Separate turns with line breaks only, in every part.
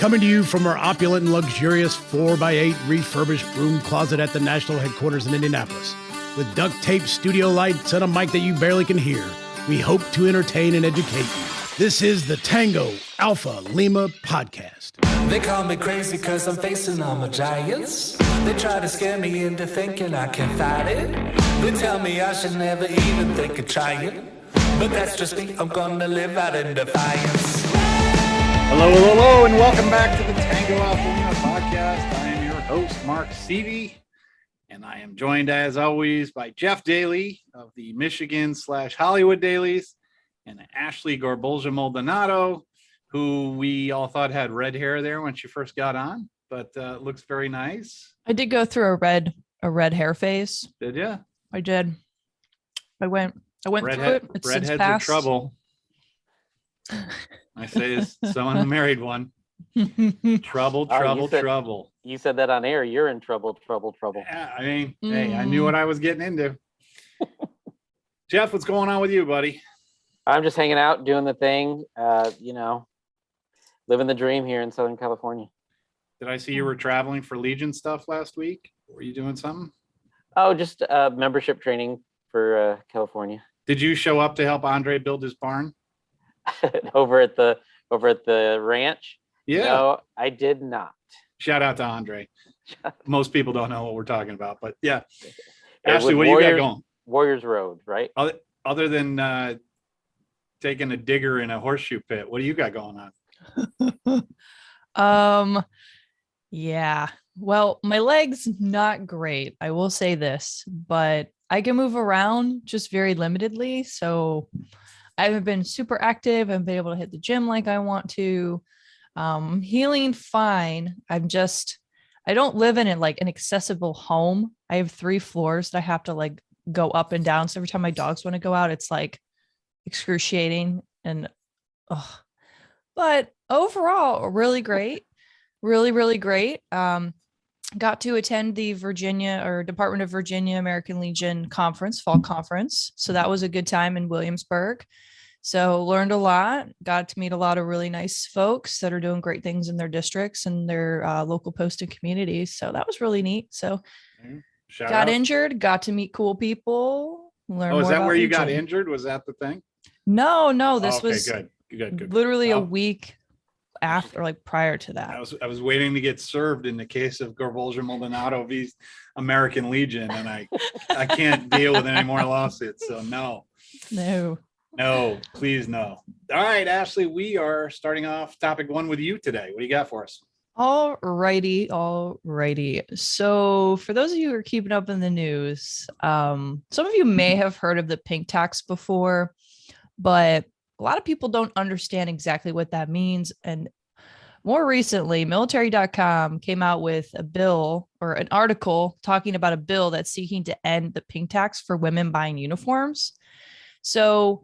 Coming to you from our opulent and luxurious 4x8 refurbished broom closet at the national headquarters in Indianapolis. With duct tape studio lights and a mic that you barely can hear, we hope to entertain and educate you. This is the Tango Alpha Lima podcast.
They call me crazy cause I'm facing all my giants. They try to scare me into thinking I can fight it. They tell me I should never even think of trying. But that's just me, I'm gonna live out in defiance.
Hello, and welcome back to the Tango Alpha Lima podcast. I am your host, Mark Seavey, and I am joined as always by Jeff Daly of the Michigan/Hollywood Dailies and Ashley Gorbolja-Maldonado, who we all thought had red hair there when she first got on, but looks very nice.
I did go through a red hair phase.
Did you?
I did. I went through it. It's since
redheads
passed.
are trouble. I say as someone who married one. Trouble.
You said that on air. You're in trouble.
Yeah, I mean, hey, I knew what I was getting into. Jeff, what's going on with you, buddy?
I'm just hanging out, doing the thing, living the dream here in Southern California.
Did I see you were traveling for Legion stuff last week? Were you doing something?
Oh, just membership training for California.
Did you show up to help Andre build his barn?
over at the ranch?
Yeah.
No, I did not.
Shout out to Andre. Most people don't know what we're talking about, but yeah.
Yeah,
Ashley, what do you got going?
Warriors Road, right?
Other than taking a digger in a horseshoe pit, what do you got going
on? Yeah. Well, my leg's not great. I will say this, but I can move around just very limitedly. So I haven't been super active. I haven't been able to hit the gym like I want to. Healing fine. I don't live in like an accessible home. I have 3 floors that I have to like go up and down. So every time my dogs want to go out, it's like excruciating and but overall really great. Really great. Got to attend the Department of Virginia American Legion fall conference. So that was a good time in Williamsburg. So learned a lot, got to meet a lot of really nice folks that are doing great things in their districts and their local posted communities. So that was really neat. So got injured, got to meet cool people. Learn
is
more
that
about
where you
Legion.
got injured? Was that the thing?
No, this was
good.
literally a week after, like prior to that.
I was waiting to get served in the case of Gorbolja-Maldonado v. American Legion, and I can't deal with any more lawsuits. So no, please no. All right, Ashley, we are starting off topic 1 with you today. What do you got for us?
All righty. So for those of you who are keeping up in the news, some of you may have heard of the pink tax before, but a lot of people don't understand exactly what that means. And more recently, military.com came out with a bill or an article talking about a bill that's seeking to end the pink tax for women buying uniforms. So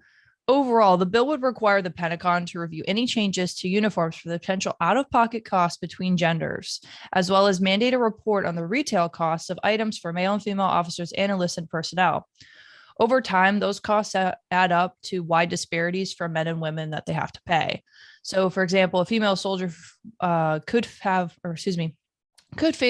overall, the bill would require the Pentagon to review any changes to uniforms for the potential out-of-pocket costs between genders, as well as mandate a report on the retail costs of items for male and female officers and enlisted personnel. Over time, those costs add up to wide disparities for men and women that they have to pay. So, for example, a female soldier could face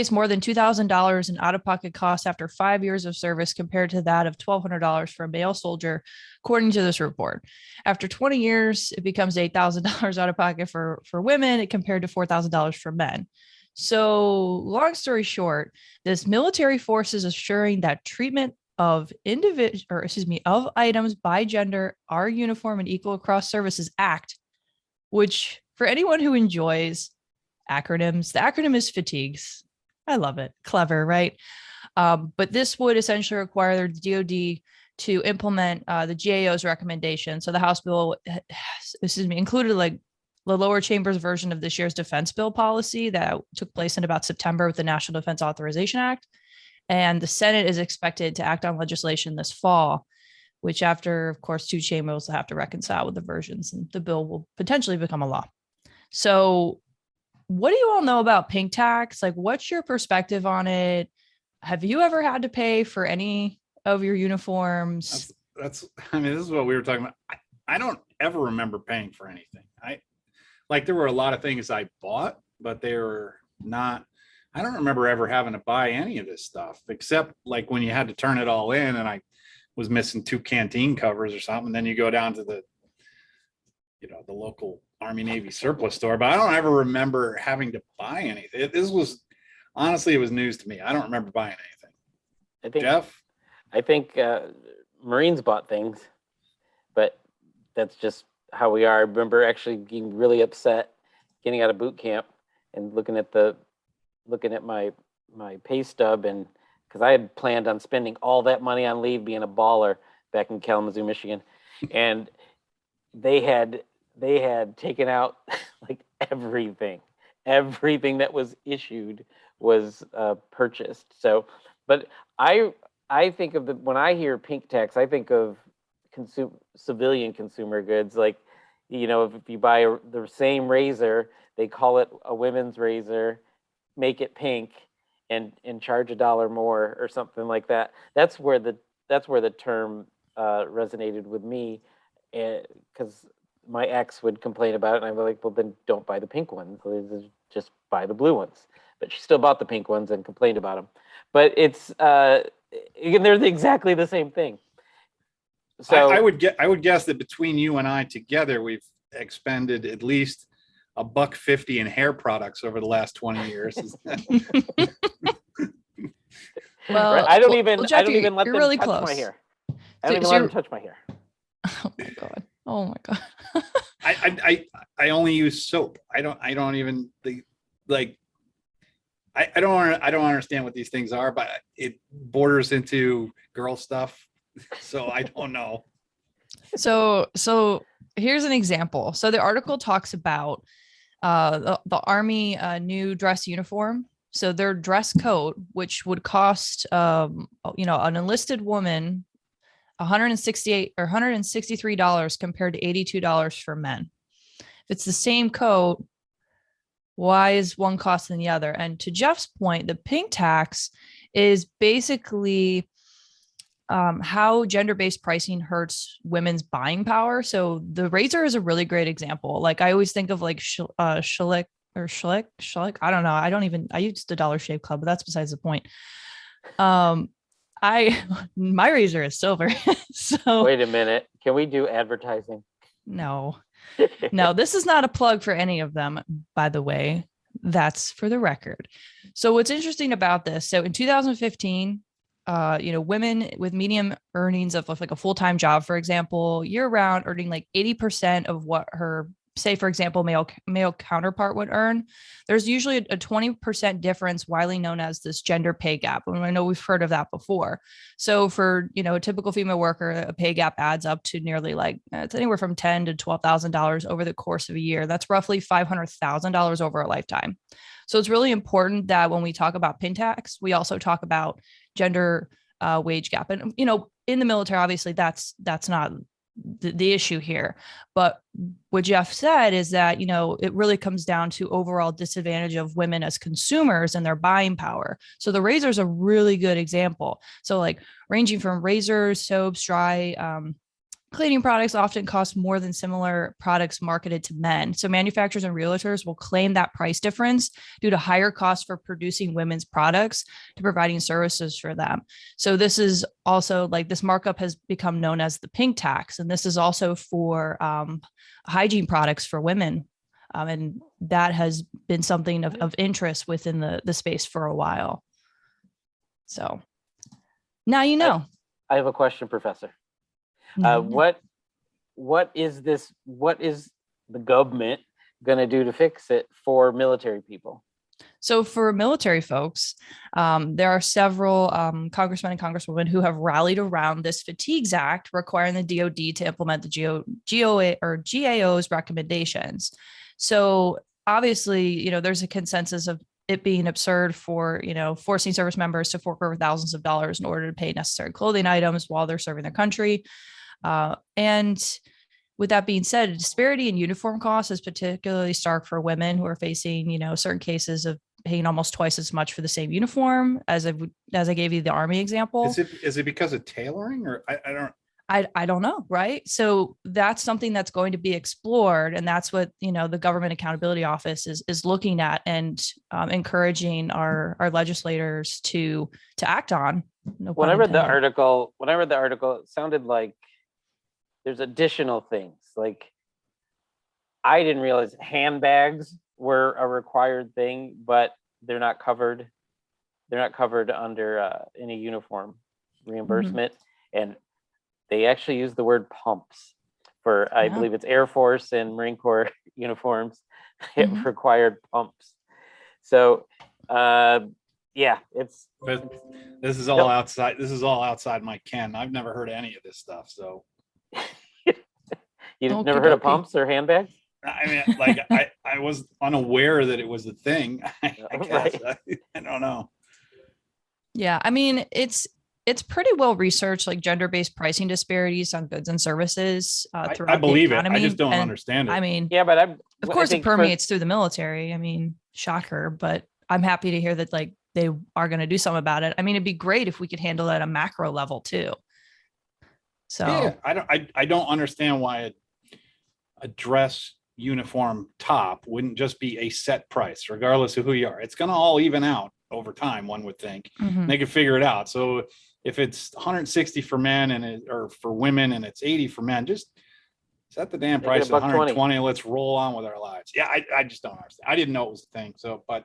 more than $2,000 in out-of-pocket costs after 5 years of service compared to that of $1,200 for a male soldier, according to this report. After 20 years, it becomes $8,000 out of pocket for women compared to $4,000 for men. So long story short, this military force is assuring that treatment of items by gender are uniform and equal across services act, which for anyone who enjoys acronyms, the acronym is FATIGUES. I love it. Clever, right? But this would essentially require the DoD to implement the GAO's recommendation. So the House bill, included like the lower chamber's version of this year's defense bill policy that took place in about September with the National Defense Authorization Act. And the Senate is expected to act on legislation this fall, which after, of course, 2 chambers will have to reconcile with the versions, and the bill will potentially become a law. So what do you all know about pink tax? Like, what's your perspective on it? Have you ever had to pay for any of your uniforms?
This is what we were talking about. I don't ever remember paying for anything. There were a lot of things I bought, but they were not. I don't remember ever having to buy any of this stuff except like when you had to turn it all in, and I was missing 2 canteen covers or something. Then you go down to the local Army Navy surplus store, but I don't ever remember having to buy anything. This was honestly, it was news to me. I don't remember buying anything.
I think
Jeff?
I think Marines bought things, but that's just how we are. I remember actually getting really upset getting out of boot camp and looking at my pay stub, and because I had planned on spending all that money on leave being a baller back in Kalamazoo, Michigan, and they had taken out like everything that was issued was purchased. So, but I think of when I hear pink tax, I think of civilian consumer goods. Like, if you buy the same razor, they call it a women's razor, make it pink, and charge $1 more or something like that. That's where the term resonated with me, because my ex would complain about it, and I'm like, well, then don't buy the pink ones. Just buy the blue ones. But she still bought the pink ones and complained about them. But it's they're exactly the same thing. So
I would guess that between you and I together, we've expended at least $1.50 in hair products over the last 20 years.
Well,
I don't
well,
even
well, Jeff,
let them
you're really
touch
close.
my hair. I
So-
don't even
so
let them
you're-
touch my hair.
Oh my god. Oh my god.
I only use soap. I don't even think, like, I don't understand what these things are, but it borders into girl stuff. So I don't know.
So here's an example. So the article talks about the Army new dress uniform. So their dress code, which would cost an enlisted woman $168 or $163 compared to $82 for men. If it's the same coat, why is one costing the other? And to Jeff's point, the pink tax is basically how gender-based pricing hurts women's buying power. So the razor is a really great example. Like I always think of like Schlick. I don't know. I use the Dollar Shave Club, but that's besides the point. My razor is silver. So
Wait a minute. Can we do advertising?
no, this is not a plug for any of them, by the way. That's for the record. So what's interesting about this? So in 2015, women with medium earnings of like a full-time job, for example, year round earning like 80% of what her, say, for example, male counterpart would earn. There's usually a 20% difference, widely known as this gender pay gap. And I know we've heard of that before. So for, a typical female worker, a pay gap adds up to nearly like, it's anywhere from $10,000 to $12,000 over the course of a year. That's roughly $500,000 over a lifetime. So it's really important that when we talk about pin tax, we also talk about gender wage gap. And, in the military, obviously that's not the issue here. But what Jeff said is that, it really comes down to overall disadvantage of women as consumers and their buying power. So the razor is a really good example. So like ranging from razors, soaps, dry cleaning products often cost more than similar products marketed to men. So manufacturers and realtors will claim that price difference due to higher costs for producing women's products to providing services for them. So this is also like this markup has become known as the pink tax. And this is also for hygiene products for women. And that has been something of interest within the space for a while. So now you know.
I have a question, Professor. What is this? What is the government going to do to fix it for military people?
So for military folks, there are several congressmen and congresswomen who have rallied around this Fatigues Act requiring the DoD to implement the GAO's recommendations. So obviously, there's a consensus of it being absurd for, forcing service members to fork over thousands of dollars in order to pay necessary clothing items while they're serving their country. And with that being said, disparity in uniform costs is particularly stark for women who are facing, certain cases of paying almost twice as much for the same uniform as I gave you the Army example.
Is it because of tailoring, or I don't?
I don't know. Right. So that's something that's going to be explored. And that's what, the Government Accountability Office is looking at and encouraging our legislators to act on. No
When
pun
I read the
intended.
article, it sounded like there's additional things. Like, I didn't realize handbags were a required thing, but they're not covered. They're not covered under any uniform reimbursement. And they actually use the word pumps for, I believe it's Air Force and Marine Corps uniforms. It required pumps. So, it's.
But this is all outside. This is all outside my ken. I've never heard of any of this stuff. So
You've never heard of pumps or handbags?
I mean, like I was unaware that it was a thing. I guess.
Right.
I don't know.
Yeah. I mean, it's pretty well researched, like gender-based pricing disparities on goods and services throughout
I believe
the
it.
economy.
I just don't understand it.
I mean,
Yeah, but
of course it permeates through the military. I mean, shocker, but I'm happy to hear that like they are going to do something about it. I mean, it'd be great if we could handle it at a macro level too. So
yeah, I don't understand why a dress uniform top wouldn't just be a set price, regardless of who you are. It's going to all even out over time, one would think. They could figure it out. So if it's 160 for men or for women and it's 80 for men, just set the damn price at 120 and let's roll on with our lives. Yeah, I just don't understand. I didn't know it was a thing. So, but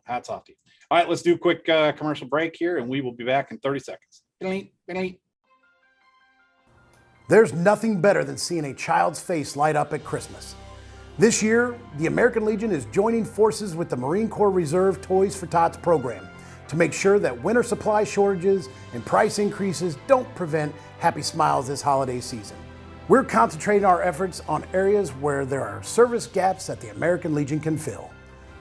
hats off to you. All right, let's do a quick commercial break here and we will be back in 30 seconds.
There's nothing better than seeing a child's face light up at Christmas. This year, the American Legion is joining forces with the Marine Corps Reserve Toys for Tots program to make sure that winter supply shortages and price increases don't prevent happy smiles this holiday season. We're concentrating our efforts on areas where there are service gaps that the American Legion can fill.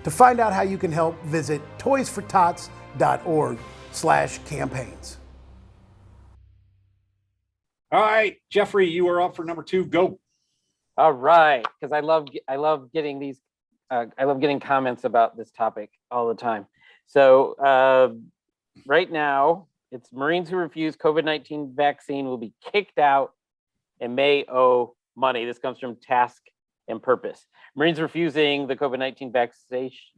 To find out how you can help, visit toysfortots.org/campaigns.
All right, Jeffrey, you are up for number 2. Go.
All right, because I love getting these. I love getting comments about this topic all the time. So right now, it's Marines who refuse COVID-19 vaccine will be kicked out and may owe money. This comes from Task and Purpose. Marines refusing the COVID-19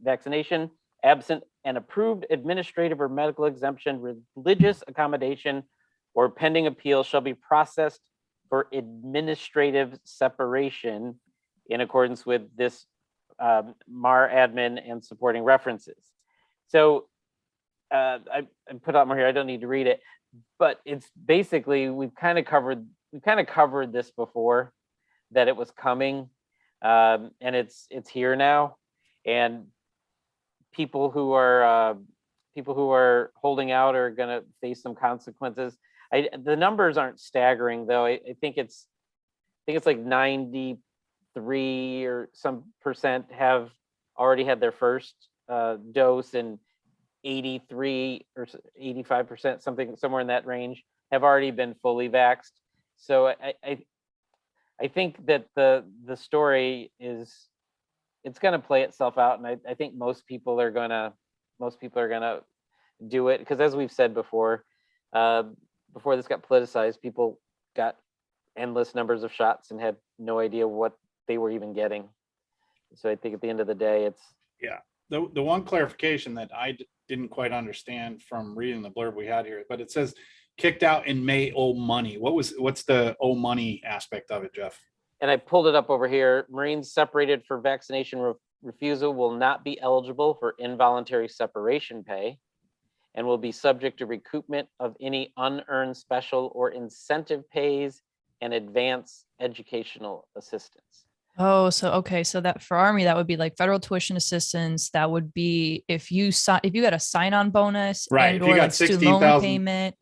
vaccination, absent an approved administrative or medical exemption, religious accommodation, or pending appeal shall be processed for administrative separation in accordance with this MAR admin and supporting references. So I put out more here. I don't need to read it, but it's basically we've kind of covered this before, that it was coming, and it's here now, and people who are holding out are going to face some consequences. The numbers aren't staggering though. I think it's like 93 or some percent have already had their first dose, and 83 or 85%, somewhere in that range, have already been fully vaxxed. So I think that the story is, it's going to play itself out, and I think most people are gonna do it, because as we've said before this got politicized, people got endless numbers of shots and had no idea what they were even getting. So I think at the end of the day, it's
the one clarification that I didn't quite understand from reading the blurb we had here, but it says kicked out and may owe money. What's the owe money aspect of it, Jeff?
And I pulled it up over here. Marines separated for vaccination refusal will not be eligible for involuntary separation pay and will be subject to recoupment of any unearned special or incentive pays and advance educational assistance.
Oh, so okay, so that for Army, that would be like federal tuition assistance. That would be if you got a sign-on bonus,
right?
And
if you got
like
16,000
payment,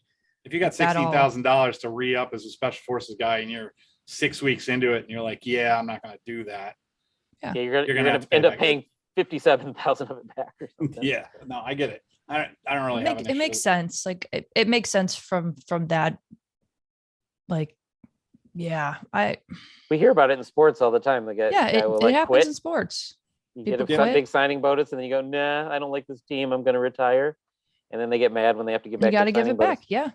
if you got $16,000 to re-up as a special forces guy, and you're 6 weeks into it, and you're like, yeah, I'm not going to do that.
Yeah, you're gonna end up paying 57,000 of it back or something.
Yeah, no, I get it. I don't really have an issue.
It makes sense. Like it makes sense from that. Like, yeah,
we hear about it in sports all the time. Like,
it happens
quit.
in sports.
You get a big signing bonus, and then you go, nah, I don't like this team, I'm going to retire. And then they get mad when they have to give back.
You got to give it back. Yeah.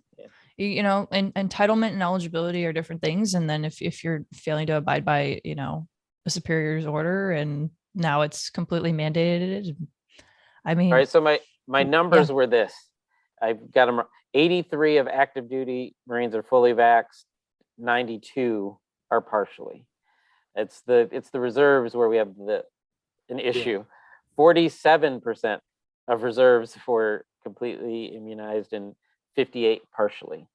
and entitlement and eligibility are different things. And then if you're failing to abide by, a superior's order and now it's completely mandated. I mean,
All right. So my numbers were this. I've got them. 83 of active duty Marines are fully vaxxed. 92 are partially. It's the reserves where we have an issue. 47% of reserves were completely immunized and 58 partially.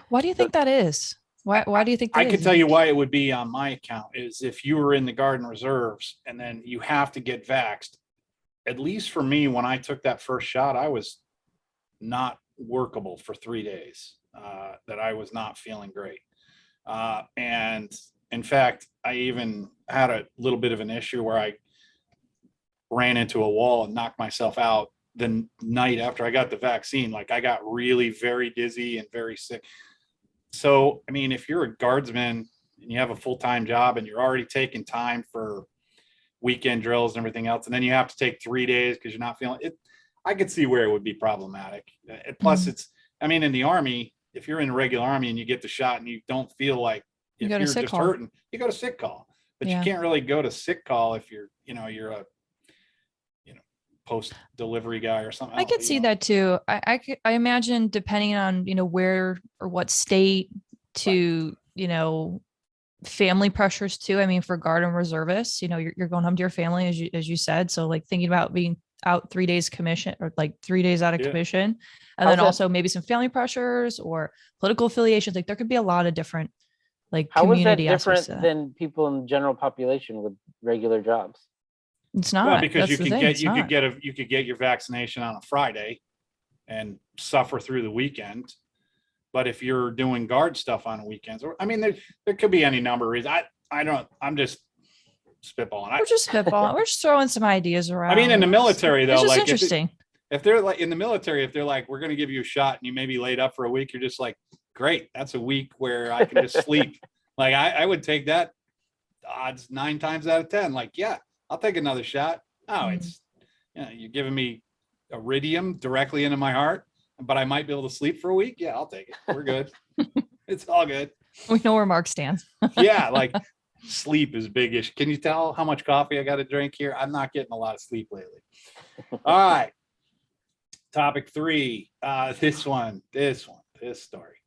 Why do you think that is? Why do you think that
I can tell you why it would be on my account is if you were in the Guard and Reserves and then you have to get vaxxed. At least for me, when I took that first shot, I was not workable for 3 days, that I was not feeling great. And in fact, I even had a little bit of an issue where I ran into a wall and knocked myself out the night after I got the vaccine. Like I got really very dizzy and very sick. So, I mean, if you're a guardsman and you have a full-time job and you're already taking time for weekend drills and everything else, and then you have to take 3 days because you're not feeling it, I could see where it would be problematic. Plus it's, I mean, in the Army, if you're in the regular Army and you get the shot and you don't feel like, if you're just hurting, you go to sick call, but you can't really go to sick call if you're a post-delivery guy or something.
I could see that too. I imagine depending on, where or what state to, family pressures too. I mean, for Guard and Reservists, you're going home to your family as you said. So like thinking about being out 3 days commission or like 3 days out of commission. And then also maybe some family pressures or political affiliations. Like there could be a lot of different
how
community
is that different than people in the general population with regular jobs?
It's not.
Well, because you could get your vaccination on a Friday and suffer through the weekend. But if you're doing Guard stuff on weekends, or I mean, there could be any number of reasons. I'm just spitballing.
We're just spitballing. We're just throwing some ideas around.
I mean, in the military though,
it's just
like
interesting.
If they're like in the military, if they're like, we're going to give you a shot and you may be laid up for a week, you're just like, great. That's a week where I can just sleep. Like I would take that odds 9 times out of 10. Like, yeah, I'll take another shot. Oh, it's, you're giving me iridium directly into my heart, but I might be able to sleep for a week. Yeah, I'll take it. We're good. It's all good.
We know where Mark stands.
Yeah, like sleep is big-ish. Can you tell how much coffee I got to drink here? I'm not getting a lot of sleep lately. All right. Topic 3. This story.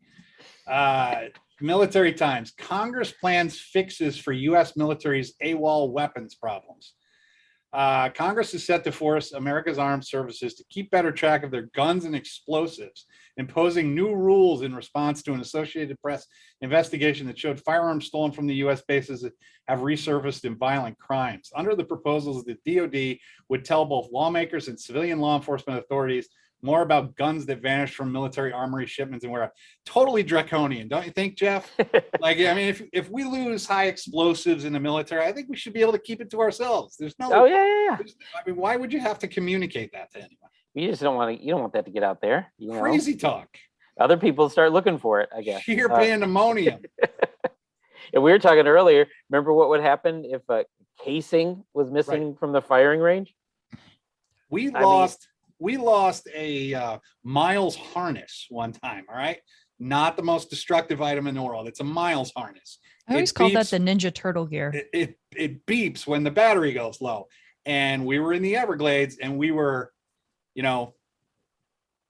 Military Times. Congress plans fixes for U.S. military's AWOL weapons problems. Congress is set to force America's armed services to keep better track of their guns and explosives, imposing new rules in response to an Associated Press investigation that showed firearms stolen from the U.S. bases have resurfaced in violent crimes. Under the proposals, the DoD would tell both lawmakers and civilian law enforcement authorities more about guns that vanished from military armory shipments, and we're totally draconian, don't you think, Jeff? Like, I mean, if we lose high explosives in the military, I think we should be able to keep it to ourselves. There's no.
Oh yeah.
I mean, why would you have to communicate that to anyone?
You just don't want to. You don't want that to get out there.
Crazy talk.
Other people start looking for it, I guess.
Sheer pandemonium.
And we were talking earlier. Remember what would happen if a casing was missing from the firing range?
We lost a Miles harness one time. All right. Not the most destructive item in the world. It's a Miles harness.
I always call that the Ninja Turtle gear.
It beeps when the battery goes low. And we were in the Everglades and we were,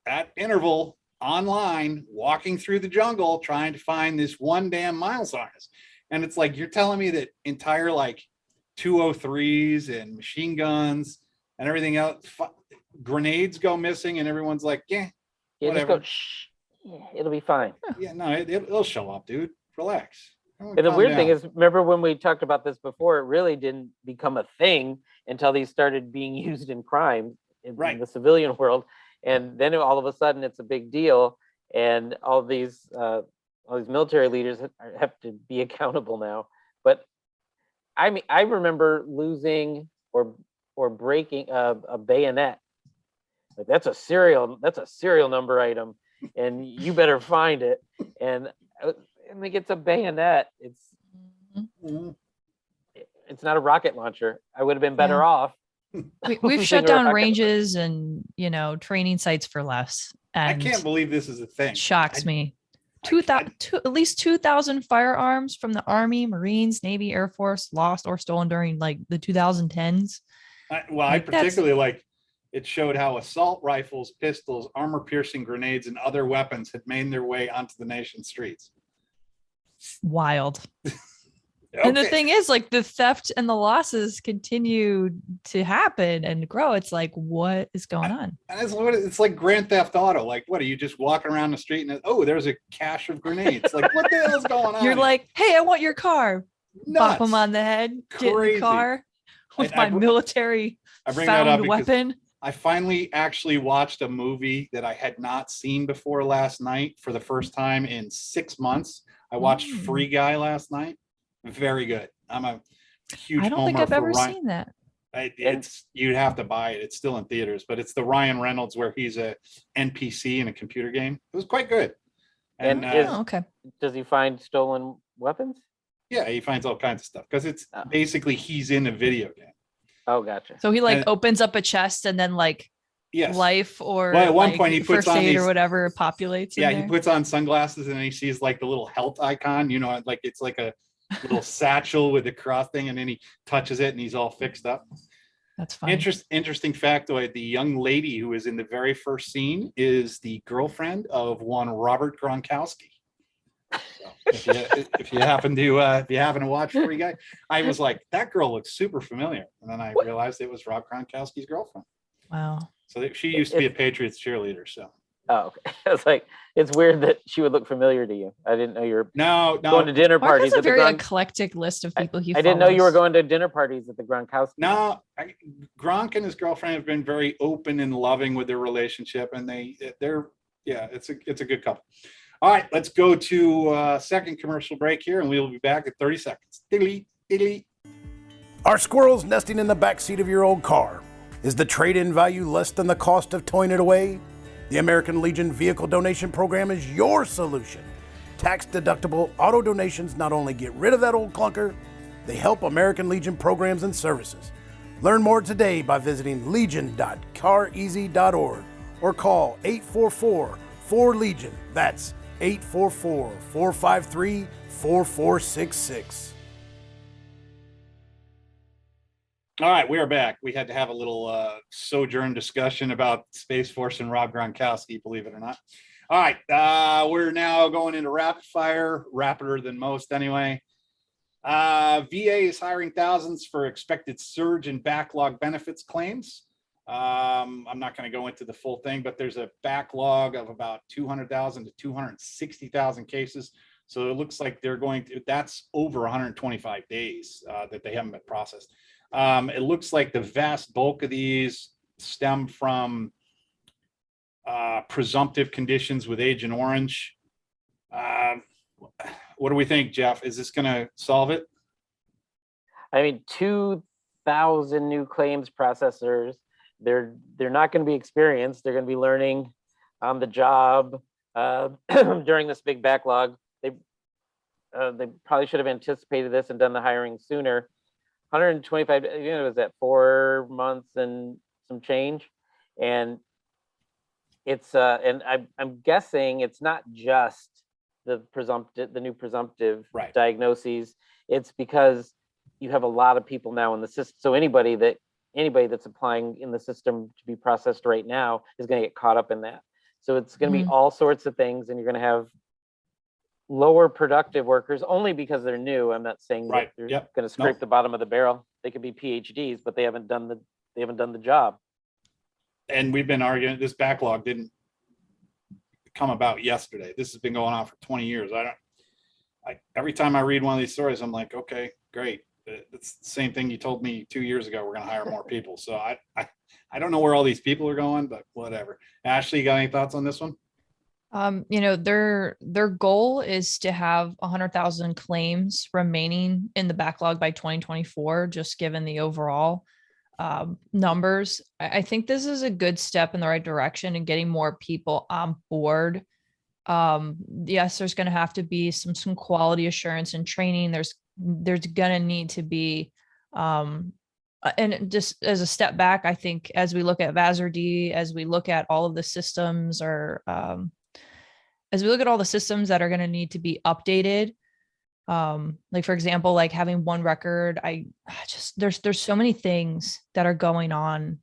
at interval online, walking through the jungle, trying to find this one damn Miles harness. And it's like, you're telling me that entire 203s and machine guns and everything else, grenades go missing and everyone's like, whatever.
Just go, shh. Yeah, it'll be fine.
Yeah, no, it'll show up, dude. Relax.
And the weird thing is, remember when we talked about this before, it really didn't become a thing until these started being used in crime in the civilian world. And then all of a sudden it's a big deal. And all these military leaders have to be accountable now. But I mean, I remember losing or breaking a bayonet. Like that's a serial number item, and you better find it. And like it's a bayonet. It's not a rocket launcher. I would have been better off.
We've shut down ranges and training sites for less. And
I can't believe this is a thing.
Shocks me. at least 2,000 firearms from the Army, Marines, Navy, Air Force lost or stolen during like the 2010s.
I
Like,
particularly like it showed how assault rifles, pistols, armor-piercing grenades, and other weapons had made their way onto the nation's streets.
Wild.
Okay.
And the thing is, like, the theft and the losses continue to happen and grow. It's like, what is going on?
And it's like Grand Theft Auto. Like, what are you just walking around the street and there's a cache of grenades? Like, what the hell is going on?
You're like, hey, I want your car.
Nuts.
Bop them on the head. Get in
Crazy.
the car with my military
I bring that up
found
because
weapon.
I finally actually watched a movie that I had not seen before last night for the first time in 6 months. I watched Free Guy last night. Very good. I'm a huge
I don't
homer
think I've
for
ever
Ryan.
seen that.
You'd have to buy it. It's still in theaters, but it's the Ryan Reynolds where he's a NPC in a computer game. It was quite good. And
Okay.
Does he find stolen weapons?
yeah, he finds all kinds of stuff because it's basically he's in a video game.
Oh, gotcha.
So he opens up a chest and then
Yes.
life or
Well, at one point he puts
first
on
aid
these,
or whatever populates.
Yeah,
in
he
there.
puts on sunglasses and then he sees like the little health icon, like it's like a little satchel with a cross thing, and then he touches it and he's all fixed up.
That's funny.
Interesting factoid: the young lady who is in the very first scene is the girlfriend of one Robert Gronkowski. So if you happen to watch Free Guy, I was like, that girl looks super familiar, and then I realized it was Rob Gronkowski's girlfriend.
Wow.
So she used to be a Patriots cheerleader. So.
Oh, okay. It's like, it's weird that she would look familiar to you. I didn't know you were
No.
going to dinner
Mark
parties.
has a
At
very
the
eclectic list of people he
I didn't know you were
follows.
going to dinner parties at the Gronkowski.
No, Gronk and his girlfriend have been very open and loving with their relationship, and it's a good couple. All right, let's go to second commercial break here, and we will be back in 30 seconds. Diddly, diddly.
Are squirrels nesting in the backseat of your old car? Is the trade-in value less than the cost of towing it away? The American Legion Vehicle Donation Program is your solution. Tax-deductible auto donations not only get rid of that old clunker, they help American Legion programs and services. Learn more today by visiting legion.careasy.org or call 844-4LEGION. That's 844-453-4466.
All right, we are back. We had to have a little sojourn discussion about Space Force and Rob Gronkowski, believe it or not. All right, we're now going into rapid fire, rapider than most anyway. VA is hiring thousands for expected surge in backlog benefits claims. I'm not going to go into the full thing, but there's a backlog of about 200,000 to 260,000 cases. So it looks like that's over 125 days that they haven't been processed. It looks like the vast bulk of these stem from presumptive conditions with Agent Orange. What do we think, Jeff? Is this going to solve it?
I mean, 2,000 new claims processors. They're not going to be experienced. They're going to be learning on the job during this big backlog. They probably should have anticipated this and done the hiring sooner. 125, it was at 4 months and some change, and it's and I'm guessing it's not just the new presumptive diagnoses. It's because you have a lot of people now in the system. So anybody that's applying in the system to be processed right now is going to get caught up in that. So it's going to be all sorts of things, and you're going to have lower productive workers only because they're new. I'm not saying that they're going to scrape the bottom of the barrel. They could be PhDs, but they haven't done the job.
And we've been arguing this backlog didn't come about yesterday. This has been going on for 20 years. Every time I read one of these stories, I'm like, okay, great. It's the same thing you told me 2 years ago. We're going to hire more people. So I don't know where all these people are going, but whatever. Ashley, you got any thoughts on this one?
Their goal is to have 100,000 claims remaining in the backlog by 2024, just given the overall numbers. I think this is a good step in the right direction and getting more people on board. Yes, there's going to have to be some quality assurance and training. There's going to need to be, and just as a step back, I think as we look at VASR-D, as we look at all of the systems or as we look at all the systems that are going to need to be updated, like for example, like having one record, there's so many things that are going on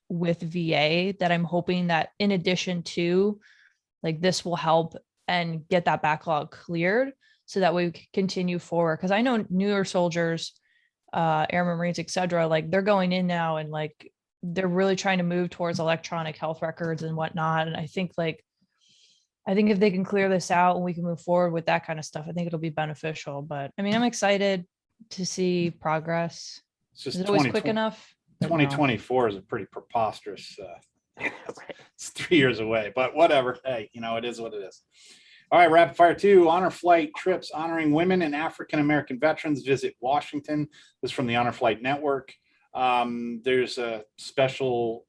with VA that I'm hoping that in addition to like this will help and get that backlog cleared so that we can continue forward. Cause I know newer soldiers, airmen, Marines, etc., like they're going in now and like they're really trying to move towards electronic health records and whatnot. And I think if they can clear this out and we can move forward with that kind of stuff, I think it'll be beneficial. But I mean, I'm excited to see progress.
It's just
Is it always quick enough?
2024 is a pretty preposterous. It's 3 years away, but whatever. Hey, it is what it is. All right, rapid fire 2. Honor flight trips honoring women and African American veterans visit Washington. This is from the Honor Flight Network. There's a special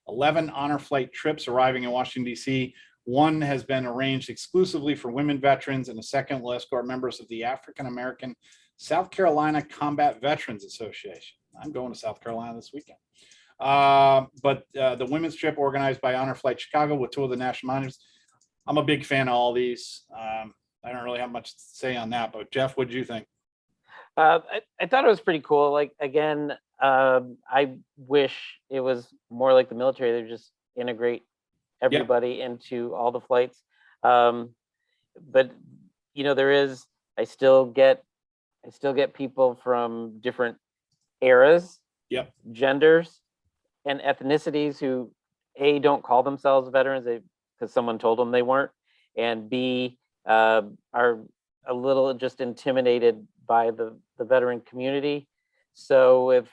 11 honor flight trips arriving in Washington, D.C. One has been arranged exclusively for women veterans, and the second will escort members of the African American South Carolina Combat Veterans Association. I'm going to South Carolina this weekend. But the women's trip organized by Honor Flight Chicago with 2 of the national monuments. I'm a big fan of all these. I don't really have much to say on that, but Jeff, what do you think?
I thought it was pretty cool. Like, again, I wish it was more like the military. They just integrate everybody into all the flights. But I still get people from different eras, genders, and ethnicities who A, don't call themselves veterans because someone told them they weren't, and B, are a little just intimidated by the veteran community. So if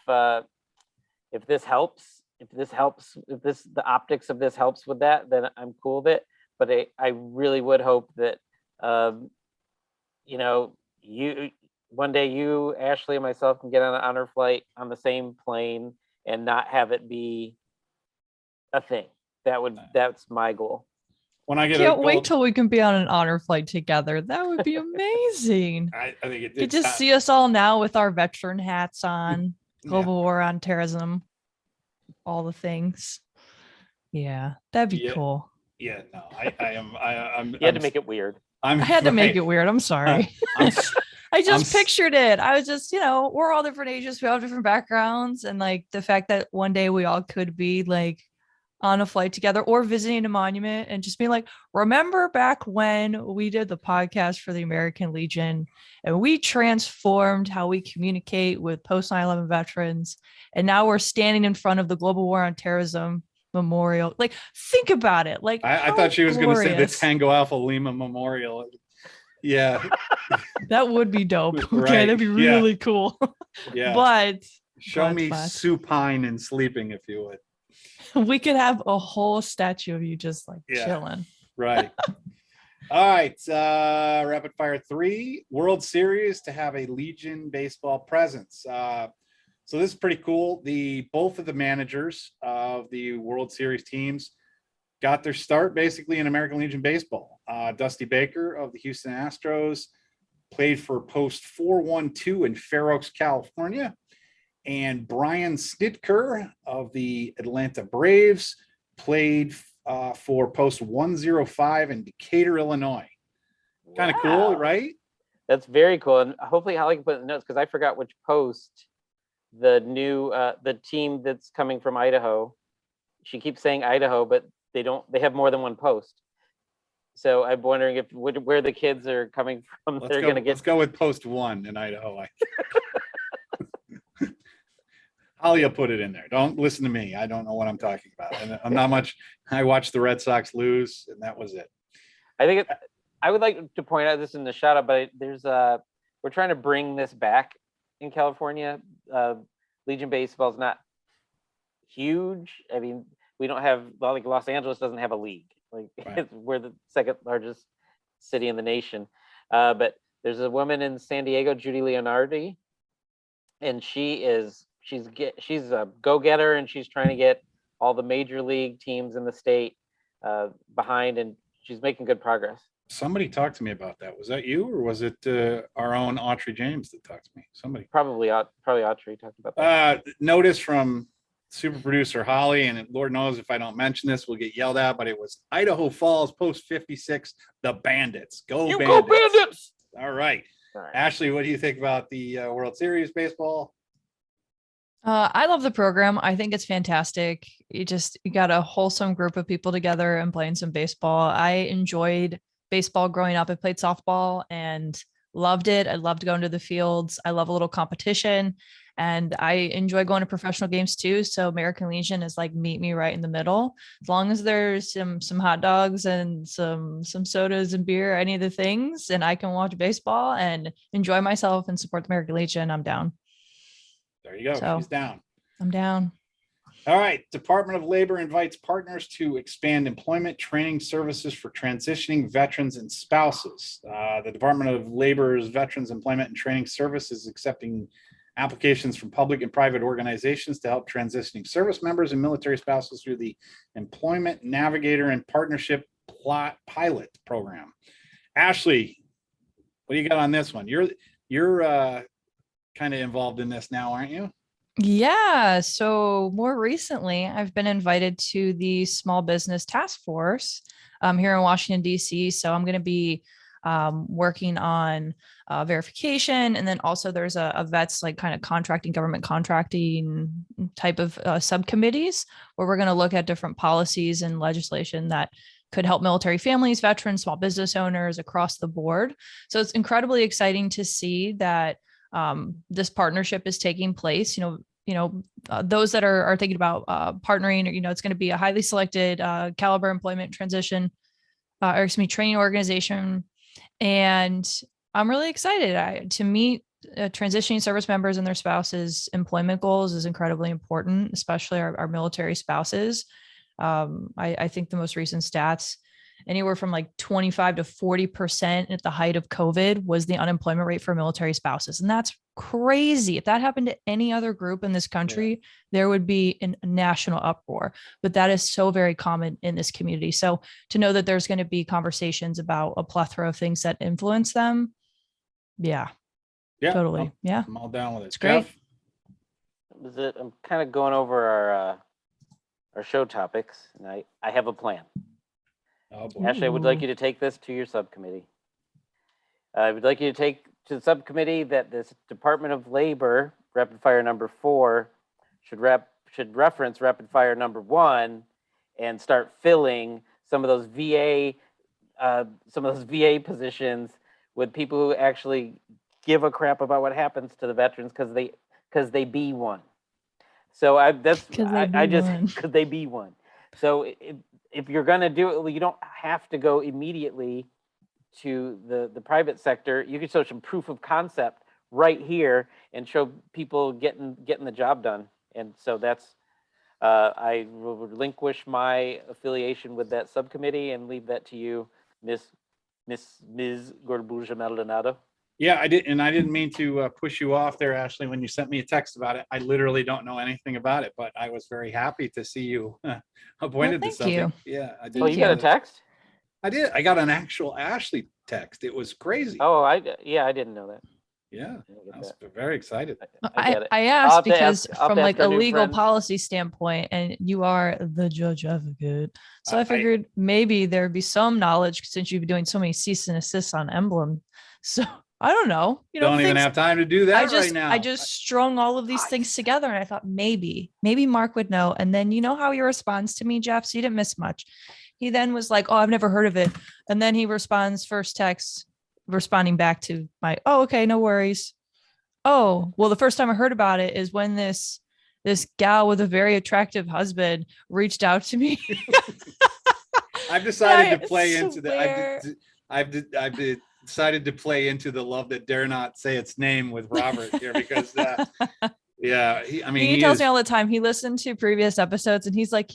this helps, the optics of this helps with that, then I'm cool with it. But I really would hope that one day you, Ashley, and myself can get on an honor flight on the same plane and not have it be a thing. That's my goal.
When I
can't wait till we can be on an honor flight together. That would be amazing.
I think it
you just see us all now with our veteran hats on, global war on terrorism, all the things. Yeah, that'd be cool.
Yeah, no, I'm.
You had to make it weird.
I had to make it weird. I'm sorry. I just pictured it. I was just, we're all different ages. We all have different backgrounds. And like the fact that one day we all could be like on a flight together or visiting a monument and just being like, remember back when we did the podcast for the American Legion and we transformed how we communicate with post 9/11 veterans. And now we're standing in front of the Global War on Terrorism Memorial. Like, think about it. Like,
I thought she was going to say the Tango Alpha Lima Memorial. Yeah.
That would be dope. Okay,
right.
That'd be really cool.
Yeah.
But
show me supine and sleeping, if you would.
We could have a whole statue of you just like chilling.
Right. All right. Rapid fire 3. World Series to have a Legion baseball presence. So this is pretty cool. Both of the managers of the World Series teams got their start basically in American Legion baseball. Dusty Baker of the Houston Astros played for Post 412 in Fair Oaks, California. And Brian Snitker of the Atlanta Braves played for Post 105 in Decatur, Illinois. Kind of cool, right?
That's very cool. And hopefully Holly can put in the notes because I forgot which post the team that's coming from Idaho. She keeps saying Idaho, but they have more than one post. So I'm wondering where the kids are coming from.
Let's go with Post 1 in Idaho. Alia put it in there. Don't listen to me. I don't know what I'm talking about. And I'm not much. I watched the Red Sox lose, and that was it.
I would like to point out this in the shout out, but we're trying to bring this back in California. Legion baseball is not huge. I mean, we don't have, like, Los Angeles doesn't have a league. Like, right. We're the second largest city in the nation. But there's a woman in San Diego, Judy Leonardi, and she's a go-getter, and she's trying to get all the major league teams in the state behind, and she's making good progress.
Somebody talked to me about that. Was that you, or was it our own Autry James that talked to me? Somebody.
Probably Autry talked about that.
Notice from super producer Holly, and Lord knows if I don't mention this, we'll get yelled at, but it was Idaho Falls Post 56, the Bandits. Go Bandits! All right. Ashley, what do you think about the World Series baseball?
I love the program. I think it's fantastic. You got a wholesome group of people together and playing some baseball. I enjoyed baseball growing up. I played softball and loved it. I loved going to the fields. I love a little competition, and I enjoy going to professional games too. So American Legion is like meet me right in the middle. As long as there's some hot dogs and some sodas and beer, any of the things, and I can watch baseball and enjoy myself and support the American Legion, I'm down.
There you go.
So,
she's down.
I'm down.
All right. Department of Labor invites partners to expand employment training services for transitioning veterans and spouses. The Department of Labor's Veterans Employment and Training Service is accepting applications from public and private organizations to help transitioning service members and military spouses through the Employment Navigator and Partnership Pilot Program. Ashley, what do you got on this one? You're kind of involved in this now, aren't you?
Yeah. So more recently, I've been invited to the Small Business Task Force here in Washington, D.C. So I'm going to be working on verification. And then also there's a vets like kind of government contracting type of subcommittees where we're going to look at different policies and legislation that could help military families, veterans, small business owners across the board. So it's incredibly exciting to see that this partnership is taking place. Those that are thinking about partnering, it's going to be a highly selected caliber employment training organization. And I'm really excited to meet transitioning service members and their spouses' employment goals is incredibly important, especially our military spouses. I think the most recent stats, anywhere from like 25 to 40% at the height of COVID was the unemployment rate for military spouses. And that's crazy. If that happened to any other group in this country, there would be a national uproar, but that is so very common in this community. So to know that there's going to be conversations about a plethora of things that influence them. Yeah, totally. Yeah.
I'm all down with it.
It's great.
Jeff?
I'm kind of going over our show topics, and I have a plan.
Oh, boy.
Ashley, I would like you to take this to your subcommittee. I would like you to take to the subcommittee that this Department of Labor rapid fire number 4 should reference rapid fire number 1 and start filling some of those VA positions with people who actually give a crap about what happens to the veterans because they be one. So because they be one. So if you're going to do it, you don't have to go immediately to the private sector. You can show some proof of concept right here and show people getting the job done. And so that's I will relinquish my affiliation with that subcommittee and leave that to you, Ms. Gorbuja Maldonado.
Yeah, I didn't mean to push you off there, Ashley, when you sent me a text about it. I literally don't know anything about it, but I was very happy to see you appointed to something.
You.
Yeah, I did.
Oh, you got a text?
I did. I got an actual Ashley text. It was crazy.
Oh, I didn't know that.
Yeah, I was very excited.
I asked because from like a legal policy standpoint, and you are the judge advocate. So I figured maybe there'd be some knowledge since you've been doing so many cease and assist on Emblem. So I don't know.
Don't even have time to do that right now.
I just strung all of these things together, and I thought maybe Mark would know. And then you know how he responds to me, Jeff? So you didn't miss much. He then was like, "Oh, I've never heard of it," and then he responds first text, responding back to my, "Oh, okay, no worries." Oh, well, the first time I heard about it is when this gal with a very attractive husband reached out to me.
I've decided to play into the. I've decided to play into the love that dare not say its name with Robert here because he
tells me all the time. He listened to previous episodes and he's like,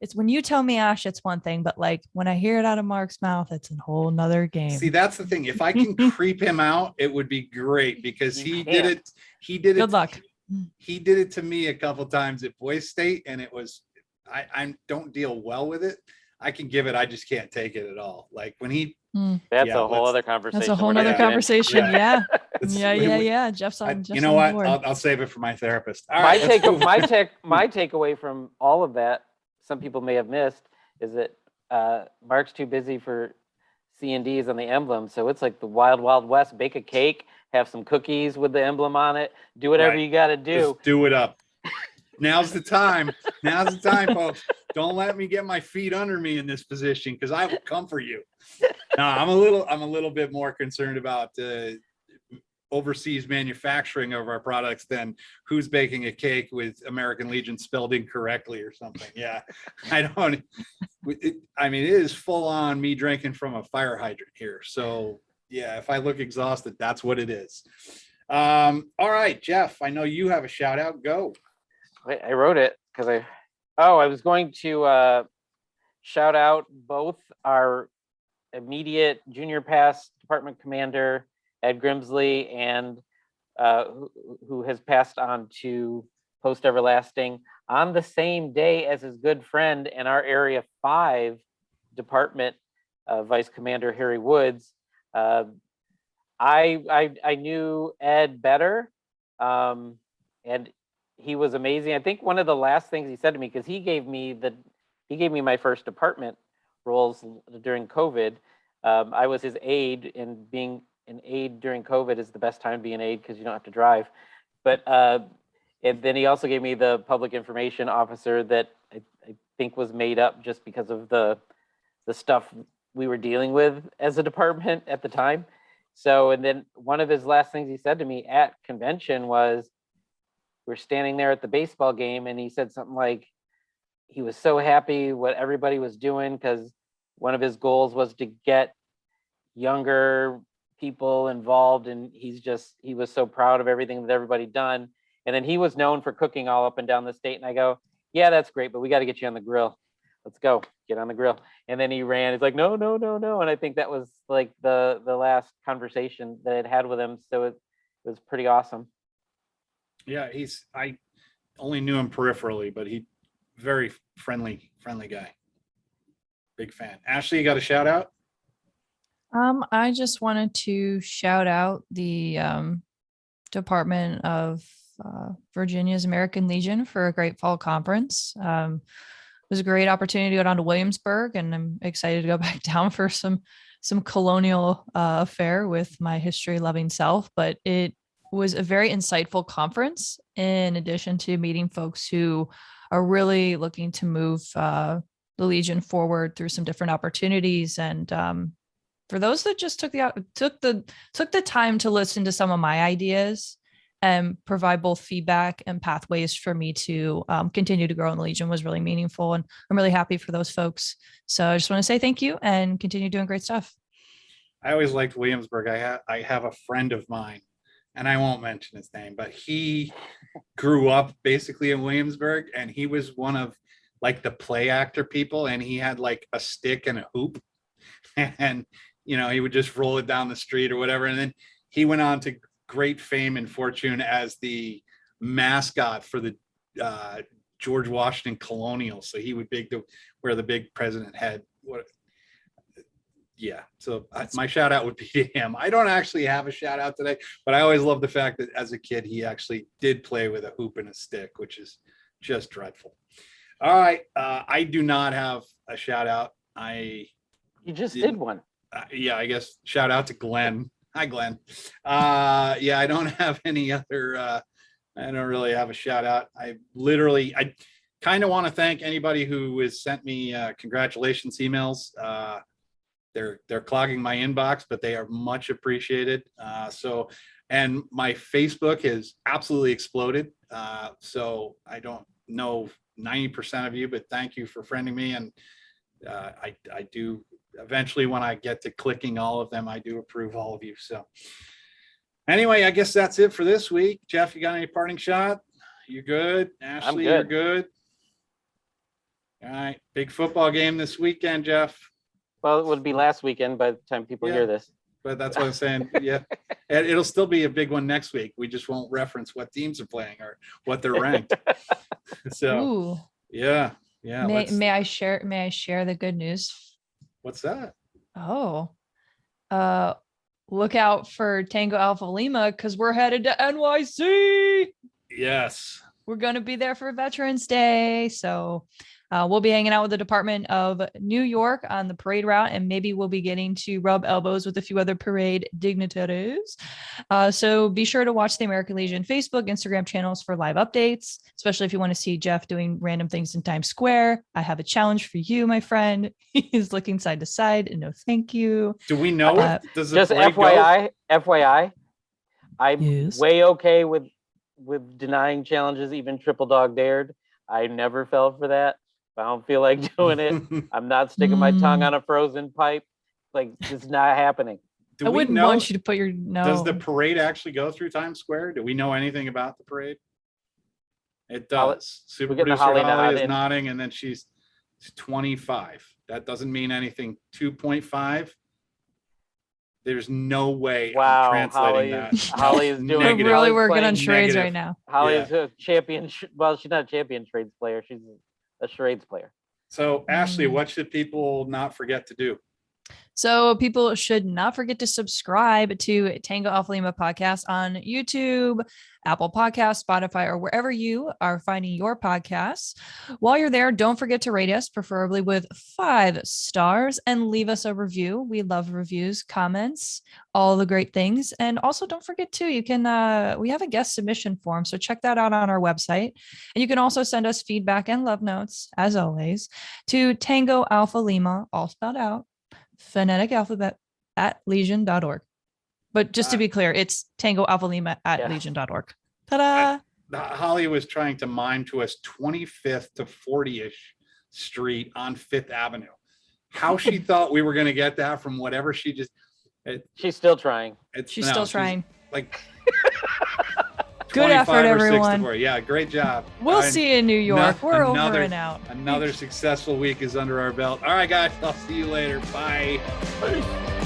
it's when you tell me, Ash, it's one thing, but like when I hear it out of Mark's mouth, it's a whole nother game.
See, that's the thing. If I can creep him out, it would be great because he did it.
Good luck.
He did it to me a couple times at Boys State, and it was I don't deal well with it. I can give it. I just can't take it at all. Like when he,
That's
Yeah,
a whole
let's-
other conversation.
That's a whole
we're not
nother
getting into.
conversation. Yeah.
It's-
Yeah. Jeff's on.
you know what? I'll save it for my therapist. All right, let's move.
My takeaway from all of that, some people may have missed, is that Mark's too busy for C&Ds on the emblem. So it's like the wild, wild west. Bake a cake, have some cookies with the emblem on it. Do whatever
Right.
you got to do.
Just do it up. Now's the time. Now's the time, folks. Don't let me get my feet under me in this position because I will come for you. No, I'm a little bit more concerned about overseas manufacturing of our products than who's baking a cake with American Legion spelled incorrectly or something. Yeah, I don't. I mean, it is full on me drinking from a fire hydrant here. So yeah, if I look exhausted, that's what it is. All right, Jeff. I know you have a shout out. Go.
Wait, I wrote it because I was going to shout out both our immediate junior pass department commander, Ed Grimsley, and who has passed on to post everlasting on the same day as his good friend and our Area 5 department vice commander, Harry Woods. I knew Ed better, and he was amazing. I think one of the last things he said to me, because he gave me my first department roles during COVID. I was his aide, and being an aide during COVID is the best time to be an aide because you don't have to drive. But and then he also gave me the public information officer that I think was made up just because of the stuff we were dealing with as a department at the time. So, and then one of his last things he said to me at convention was, we're standing there at the baseball game, and he said something like he was so happy what everybody was doing because one of his goals was to get younger people involved, and he was so proud of everything that everybody done. And then he was known for cooking all up and down the state, and I go, yeah, that's great, but we got to get you on the grill. Let's go, get on the grill. And then he ran. He's like, no. And I think that was like the last conversation that I had with him. So it was pretty awesome.
Yeah, I only knew him peripherally, but he very friendly guy. Big fan. Ashley, you got a shout out?
I just wanted to shout out the Department of Virginia's American Legion for a great fall conference. It was a great opportunity to go down to Williamsburg, and I'm excited to go back down for some colonial affair with my history-loving self. But it was a very insightful conference, in addition to meeting folks who are really looking to move the Legion forward through some different opportunities. And for those that just took the time to listen to some of my ideas and provide both feedback and pathways for me to continue to grow in the Legion was really meaningful. And I'm really happy for those folks. So I just want to say thank you and continue doing great stuff.
I always liked Williamsburg. I have a friend of mine, and I won't mention his name, but he grew up basically in Williamsburg, and he was one of like the play actor people, and he had like a stick and a hoop, and he would just roll it down the street or whatever. And then he went on to great fame and fortune as the mascot for the George Washington Colonial. So he would wear the big president head. Yeah. So my shout out would be to him. I don't actually have a shout out today, but I always love the fact that as a kid, he actually did play with a hoop and a stick, which is just dreadful. All right. I do not have a shout out.
You just did one.
Yeah, I guess shout out to Glenn. Hi, Glenn. Yeah, I don't have any other, I don't really have a shout out. I kind of want to thank anybody who has sent me congratulations emails. They're clogging my inbox, but they are much appreciated. And my Facebook has absolutely exploded. So I don't know 90% of you, but thank you for friending me. And I do eventually, when I get to clicking all of them, I do approve all of you. So anyway, I guess that's it for this week. Jeff, you got any parting shot? You good? Ashley, you're good. All right. Big football game this weekend, Jeff.
Well, it would be last weekend by the time people hear this.
But that's what I'm saying. Yeah. And it'll still be a big one next week. We just won't reference what teams are playing or what they're ranked. So,
Ooh.
yeah. Yeah.
May I share the good news?
What's that?
Oh, look out for Tango Alpha Lima because we're headed to NYC.
Yes.
We're going to be there for Veterans Day. So we'll be hanging out with the Department of New York on the parade route, and maybe we'll be getting to rub elbows with a few other parade dignitaries. So be sure to watch the American Legion Facebook, Instagram channels for live updates, especially if you want to see Jeff doing random things in Times Square. I have a challenge for you, my friend. He's looking side to side, and no thank you.
Do we know does the
just
parade
FYI, I'm
Yes.
way okay with denying challenges, even triple dog dared. I never fell for that. If I don't feel like doing it, I'm not sticking my tongue on a frozen pipe. Like, it's not happening.
I wouldn't want you to put your
Does the parade actually go through Times Square? Do we know anything about the parade? It does. Super
getting the
producer
Holly
Holly
nod
is
in.
nodding, and then she's 25. That doesn't mean anything. 2.5. There's no way
Wow,
I'm translating
Holly
that.
Holly is doing-
We're
Negative.
really
Holly's
working on
playing
charades
negative.
right now.
Holly is a champion. Well, she's not a champion charades player. She's a charades player.
So, Ashley, what should people not forget to do?
So people should not forget to subscribe to Tango Alpha Lima podcast on YouTube, Apple Podcasts, Spotify, or wherever you are finding your podcasts. While you're there, don't forget to rate us, preferably with 5 stars, and leave us a review. We love reviews, comments, all the great things. And also don't forget to, you can, we have a guest submission form. So check that out on our website. And you can also send us feedback and love notes, as always, to Tango Alpha Lima, all spelled out, phonetic alphabet at legion.org. But just to be clear, it's Tango Alpha Lima at legion.org. Ta-da!
Holly was trying to mime to us 25th to 40-ish Street on 5th Avenue. How she thought we were going to get that from whatever she just...
She's still trying.
She's still trying.
Like...
Good effort, everyone.
Yeah, great job.
We'll see you in New York. We're over and out.
Another successful week is under our belt. All right, guys, I'll see you later. Bye.
Peace.